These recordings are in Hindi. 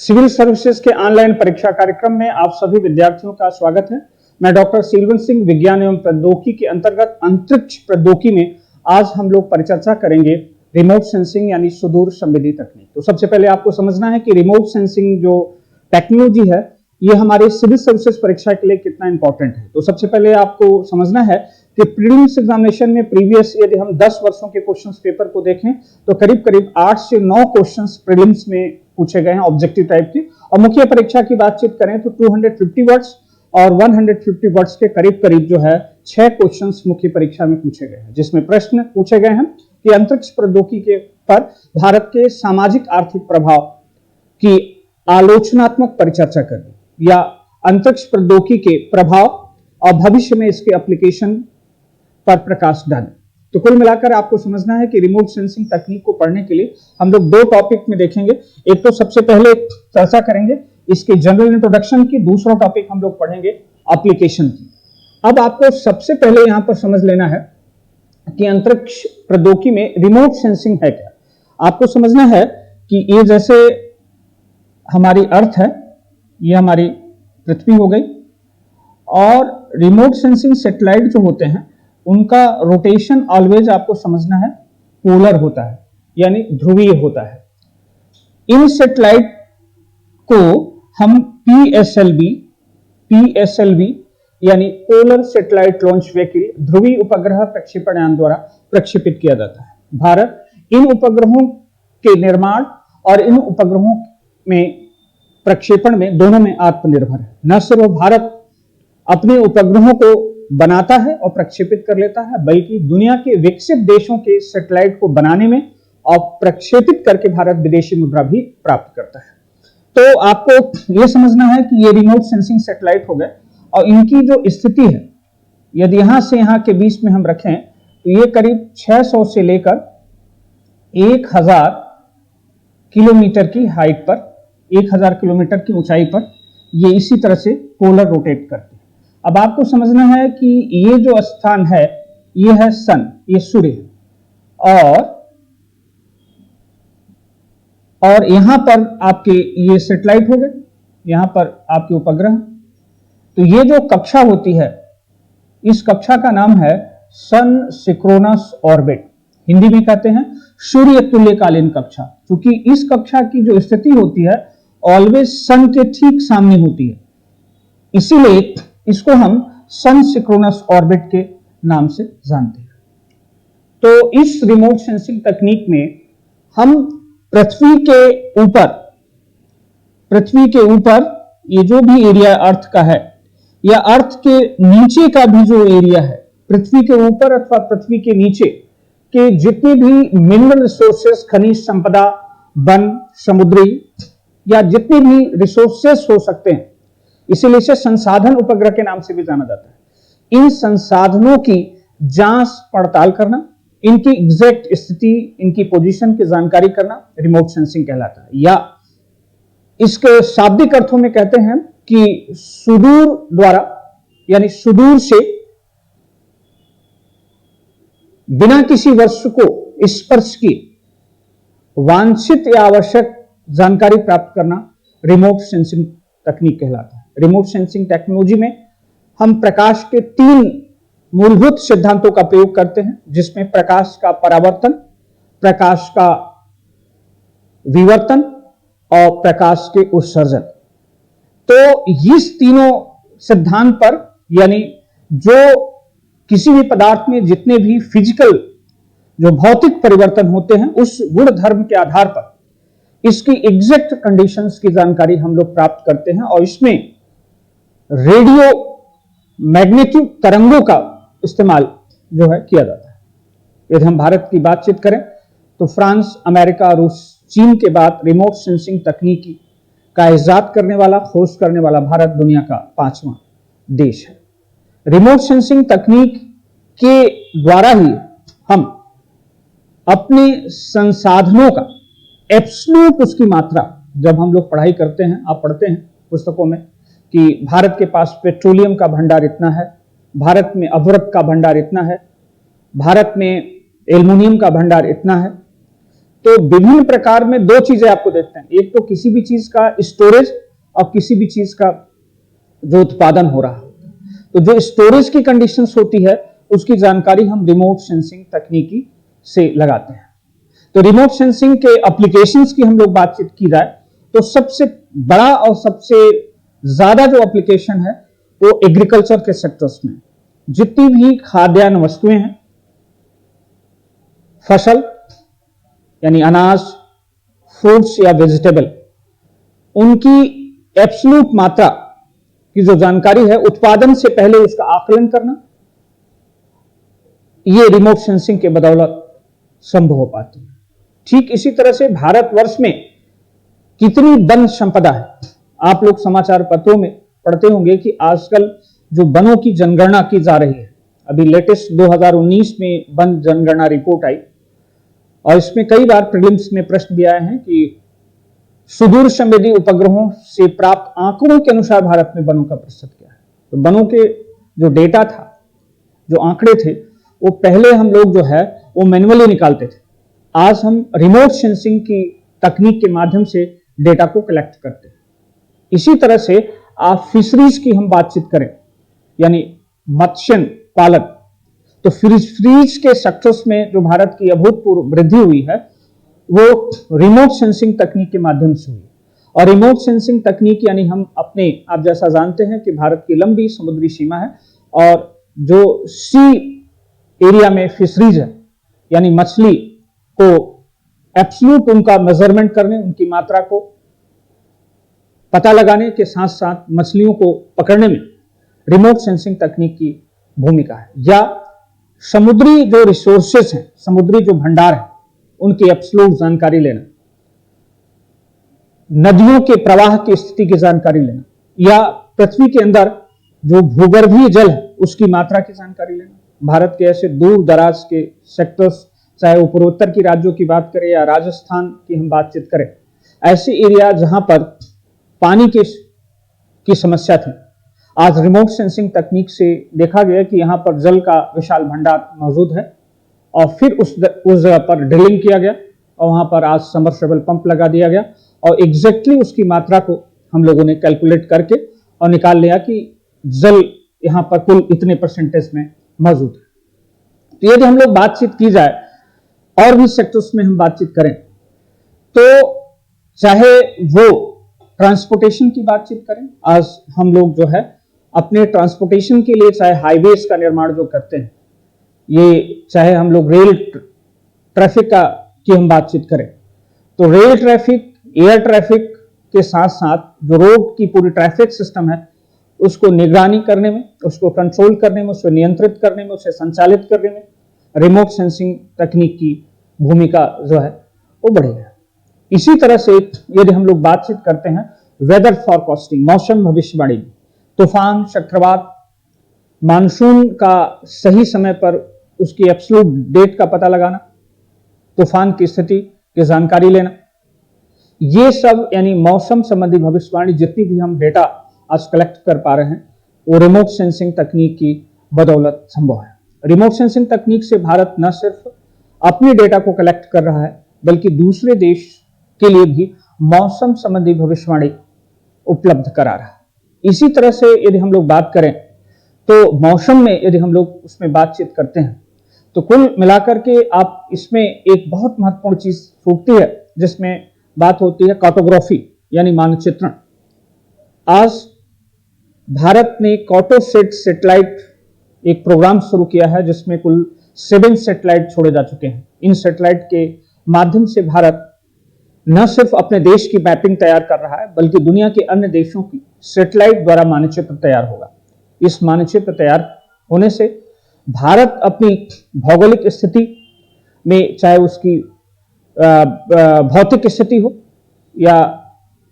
सिविल सर्विसेज के ऑनलाइन परीक्षा कार्यक्रम में आप सभी विद्यार्थियों का स्वागत है। मैं डॉक्टर सीलवंत सिंह, विज्ञान एवं प्रौद्योगिकी के अंतर्गत अंतरिक्ष प्रौद्योगिकी में आज हम लोग परिचर्चा करेंगे रिमोट सेंसिंग यानी सुदूर संवेदी तकनीक। तो सबसे पहले आपको समझना है कि रिमोट सेंसिंग जो टेक्नोलॉजी है ये हमारे सिविल सर्विसेज परीक्षा के लिए कितना इंपॉर्टेंट है। तो सबसे पहले आपको समझना है कि प्रीलिम्स एग्जामिनेशन में प्रीवियस यदि हम 10 वर्षों के क्वेश्चंस पेपर को देखें तो करीब करीब 8 से 9 क्वेश्चंस प्रीलिम्स में पूछे गए हैं ऑब्जेक्टिव टाइप के, और मुख्य परीक्षा की बातचीत करें तो 250 वर्ड्स और 150 वर्ड्स के करीब करीब जो है 6 क्वेश्चंस मुख्य परीक्षा में पूछे गए हैं, जिसमें प्रश्न पूछे गए हैं कि अंतरिक्ष प्रौद्योगिकी के पर भारत के सामाजिक आर्थिक प्रभाव की आलोचनात्मक परिचर्चा करनी या अंतरिक्ष प्रौद्योगिकी के प्रभाव और भविष्य में इसके एप्लीकेशन पर प्रकाश डालें। तो कुल मिलाकर आपको समझना है कि रिमोट सेंसिंग तकनीक को पढ़ने के लिए हम लोग 2 टॉपिक में देखेंगे। एक तो सबसे पहले चर्चा करेंगे इसके जनरल इंट्रोडक्शन की, दूसरा टॉपिक हम लोग पढ़ेंगे एप्लीकेशन की। अब आपको सबसे पहले यहां पर समझ लेना है कि अंतरिक्ष प्रौद्योगिकी में रिमोट सेंसिंग है क्या। आपको समझना है कि ये जैसे हमारी अर्थ है, ये हमारी पृथ्वी हो गई, और रिमोट सेंसिंग सैटेलाइट जो होते हैं उनका रोटेशन ऑलवेज आपको समझना है पोलर होता है, यानी ध्रुवीय होता है। इन सैटेलाइट को हम पीएसएलवी यानी पोलर सैटेलाइट लॉन्च व्हीकल ध्रुवीय उपग्रह प्रक्षेपण यान द्वारा प्रक्षेपित किया जाता है। भारत इन उपग्रहों के निर्माण और इन उपग्रहों में प्रक्षेपण में दोनों में आत्मनिर्भर है। न सिर्फ भारत अपने उपग्रहों को बनाता है और प्रक्षेपित कर लेता है, बल्कि दुनिया के विकसित देशों के सैटेलाइट को बनाने में और प्रक्षेपित करके भारत विदेशी मुद्रा भी प्राप्त करता है। तो आपको यह समझना है कि ये रिमोट सेंसिंग सैटेलाइट हो गए, और इनकी जो स्थिति है यदि यहां से यहां के बीच में हम रखें तो ये करीब 600 से लेकर 1000 किलोमीटर की हाइट पर, 1000 किलोमीटर की ऊंचाई पर ये इसी तरह से पोलर रोटेट करते हैं। अब आपको समझना है कि ये जो स्थान है ये है सन, ये सूर्य है, और यहां पर आपके ये सैटेलाइट हो गए, यहां पर आपके उपग्रह। तो ये जो कक्षा होती है इस कक्षा का नाम है सन सिंक्रोनस ऑर्बिट, हिंदी में कहते हैं सूर्य तुल्यकालीन कक्षा। क्योंकि इस कक्षा की जो स्थिति होती है ऑलवेज सन के ठीक सामने होती है, इसीलिए इसको हम सन सिंक्रोनस ऑर्बिट के नाम से जानते हैं। तो इस रिमोट सेंसिंग तकनीक में हम पृथ्वी के ऊपर ये जो भी एरिया अर्थ का है या अर्थ के नीचे का भी जो एरिया है, पृथ्वी के ऊपर अथवा पृथ्वी के नीचे के जितने भी मिनरल रिसोर्सेस, खनिज संपदा, वन, समुद्री या जितने भी रिसोर्सेस हो सकते हैं, इसीलिए इसे संसाधन उपग्रह के नाम से भी जाना जाता है। इन संसाधनों की जांच पड़ताल करना, इनकी एग्जैक्ट स्थिति, इनकी पोजीशन की जानकारी करना रिमोट सेंसिंग कहलाता है। या इसके शाब्दिक अर्थों में कहते हैं कि सुदूर द्वारा यानी सुदूर से बिना किसी वस्तु को स्पर्श किए वांछित या आवश्यक जानकारी प्राप्त करना रिमोट सेंसिंग तकनीक कहलाता है। रिमोट सेंसिंग टेक्नोलॉजी में हम प्रकाश के 3 मूलभूत सिद्धांतों का प्रयोग करते हैं, जिसमें प्रकाश का परावर्तन, प्रकाश का विवर्तन और प्रकाश के उत्सर्जन। तो इस तीनों सिद्धांत पर, यानी जो किसी भी पदार्थ में जितने भी फिजिकल जो भौतिक परिवर्तन होते हैं उस गुण धर्म के आधार पर इसकी एग्जैक्ट कंडीशंस की जानकारी हम लोग प्राप्त करते हैं, और इसमें रेडियो मैग्नेटिक तरंगों का इस्तेमाल जो है किया जाता है। यदि हम भारत की बातचीत करें तो फ्रांस, अमेरिका, रूस, चीन के बाद रिमोट सेंसिंग तकनीकी का इजाद करने वाला, खोज करने वाला भारत दुनिया का 5वां देश है। रिमोट सेंसिंग तकनीक के द्वारा ही हम अपने संसाधनों का एब्सोल्यूट उसकी मात्रा, जब हम लोग पढ़ाई करते हैं, आप पढ़ते हैं पुस्तकों में कि भारत के पास पेट्रोलियम का भंडार इतना है, भारत में अभ्रक का भंडार इतना है, भारत में एल्युमिनियम का भंडार इतना है, तो विभिन्न प्रकार में दो चीजें आपको देखते हैं, एक तो किसी भी चीज का स्टोरेज और किसी भी चीज का जो उत्पादन हो रहा है। तो जो स्टोरेज की कंडीशंस होती है उसकी जानकारी हम रिमोट सेंसिंग तकनीकी से लगाते हैं। तो रिमोट सेंसिंग के एप्लीकेशंस की हम लोग बातचीत की जाए तो सबसे बड़ा और सबसे ज्यादा जो एप्लीकेशन है वो एग्रीकल्चर के सेक्टर्स में, जितनी भी खाद्यान्न वस्तुएं हैं, फसल यानी अनाज, फ्रूट्स या वेजिटेबल, उनकी एब्सोल्यूट मात्रा की जो जानकारी है, उत्पादन से पहले उसका आकलन करना, ये रिमोट सेंसिंग के बदौलत संभव हो पाती है। ठीक इसी तरह से भारतवर्ष में कितनी वन संपदा है, आप लोग समाचार पत्रों में पढ़ते होंगे कि आजकल जो वनों की जनगणना की जा रही है, अभी लेटेस्ट 2019 में वन जनगणना रिपोर्ट आई और इसमें कई बार प्रीलिम्स में प्रश्न भी आए हैं कि सुदूर संवेदी उपग्रहों से प्राप्त आंकड़ों के अनुसार भारत में वनों का प्रतिशत क्या है। तो वनों के जो डेटा था, जो आंकड़े थे, वो पहले हम लोग जो है वो मैन्युअली निकालते थे। आज हम रिमोट सेंसिंग की तकनीक के माध्यम से डेटा को कलेक्ट करते हैं। इसी तरह से आप फिशरीज की हम बातचीत करें, यानी मत्स्य पालन, तो फिशरीज के सेक्टर्स में जो भारत की अभूतपूर्व वृद्धि हुई है वो रिमोट सेंसिंग तकनीक के माध्यम से हुई। और रिमोट सेंसिंग तकनीक यानी हम अपने, आप जैसा जानते हैं कि भारत की लंबी समुद्री सीमा है और जो सी एरिया में फिशरीज है, यानी मछली को एब्सोल्यूट उनका मेजरमेंट करने, उनकी मात्रा को पता लगाने के साथ साथ मछलियों को पकड़ने में रिमोट सेंसिंग तकनीक की भूमिका है। या समुद्री जो रिसोर्सेस हैं, समुद्री जो भंडार है, उनकी एब्सोल्यूट जानकारी लेना, नदियों के प्रवाह की स्थिति की जानकारी लेना, या पृथ्वी के अंदर जो भूगर्भीय जल है उसकी मात्रा की जानकारी लेना। भारत के ऐसे दूर दराज के सेक्टर्स, चाहे वो पूर्वोत्तर की राज्यों की बात करें या राजस्थान की हम बातचीत करें, ऐसे एरिया जहां पर पानी की समस्या थी, आज रिमोट सेंसिंग तकनीक से देखा गया कि यहां पर जल का विशाल भंडार मौजूद है और फिर उस जगह पर ड्रिलिंग किया गया और वहां पर आज सबमर्सिबल पंप लगा दिया गया और एग्जैक्टली उसकी मात्रा को हम लोगों ने कैलकुलेट करके और निकाल लिया कि जल यहां पर कुल इतने परसेंटेज में मौजूद है। तो यदि हम लोग बातचीत की जाए और भी सेक्टर्स में हम बातचीत करें तो चाहे वो ट्रांसपोर्टेशन की बातचीत करें, आज हम लोग जो है अपने ट्रांसपोर्टेशन के लिए चाहे हाईवेज का निर्माण जो करते हैं, ये चाहे हम लोग रेल ट्रैफिक की हम बातचीत करें, तो रेल ट्रैफिक, एयर ट्रैफिक के साथ साथ जो रोड की पूरी ट्रैफिक सिस्टम है उसको निगरानी करने में, उसको कंट्रोल करने में, उसको नियंत्रित करने में, उसे संचालित करने में रिमोट सेंसिंग तकनीक की भूमिका जो है वो बढ़ेगा। इसी तरह से यदि हम लोग बातचीत करते हैं वेदर फॉरकास्टिंग, मौसम भविष्यवाणी, तूफान, चक्रवात, मानसून का सही समय पर उसकी एब्सोल्यूट डेट का पता लगाना, तूफान की स्थिति की जानकारी लेना, ये सब यानी मौसम संबंधी भविष्यवाणी जितनी भी हम डेटा आज कलेक्ट कर पा रहे हैं वो रिमोट सेंसिंग तकनीक की बदौलत संभव है। रिमोट सेंसिंग तकनीक से भारत न सिर्फ अपने डेटा को कलेक्ट कर रहा है बल्कि दूसरे देश के लिए भी मौसम संबंधी भविष्यवाणी उपलब्ध करा रहा है। इसी तरह से यदि हम लोग बात करें तो मौसम में यदि हम लोग उसमें बातचीत करते हैं तो कुल मिलाकर के आप इसमें एक बहुत महत्वपूर्ण चीज छूटती है जिसमें बात होती है कार्टोग्राफी यानी मानचित्रण। आज भारत ने कार्टोसेट सैटेलाइट एक प्रोग्राम शुरू किया है जिसमें कुल 7 सैटेलाइट छोड़े जा चुके हैं। इन सैटेलाइट के माध्यम से भारत न सिर्फ अपने देश की मैपिंग तैयार कर रहा है बल्कि दुनिया के अन्य देशों की सैटेलाइट द्वारा मानचित्र तैयार होगा। इस मानचित्र तैयार होने से भारत अपनी भौगोलिक स्थिति में, चाहे उसकी भौतिक स्थिति हो या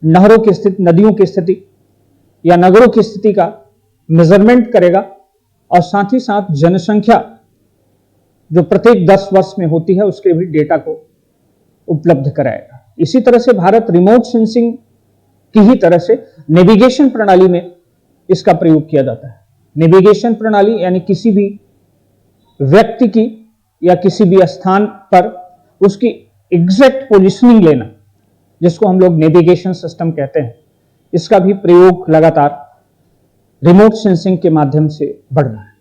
नहरों की स्थिति, नदियों की स्थिति या नगरों की स्थिति का मेजरमेंट करेगा और साथ ही साथ जनसंख्या जो प्रत्येक 10 वर्ष में होती है उसके भी डेटा को उपलब्ध कराएगा। इसी तरह से भारत रिमोट सेंसिंग की ही तरह से नेविगेशन प्रणाली में इसका प्रयोग किया जाता है। नेविगेशन प्रणाली यानी किसी भी व्यक्ति की या किसी भी स्थान पर उसकी एग्जैक्ट पोजिशनिंग लेना, जिसको हम लोग नेविगेशन सिस्टम कहते हैं, इसका भी प्रयोग लगातार रिमोट सेंसिंग के माध्यम से बढ़ रहा है।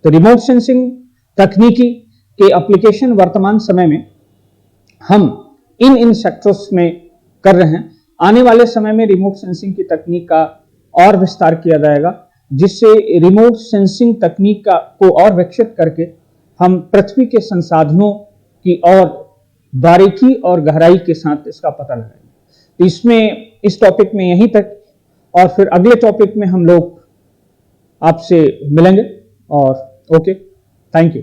तो रिमोट सेंसिंग तकनीकी के एप्लीकेशन वर्तमान समय में हम इन सेक्टर्स में कर रहे हैं। आने वाले समय में रिमोट सेंसिंग की तकनीक का और विस्तार किया जाएगा, जिससे रिमोट सेंसिंग तकनीक को और विकसित करके हम पृथ्वी के संसाधनों की और बारीकी और गहराई के साथ इसका पता लगाएंगे। तो इस टॉपिक में यहीं तक, और फिर अगले टॉपिक में हम लोग आपसे मिलेंगे। और ओके, थैंक यू।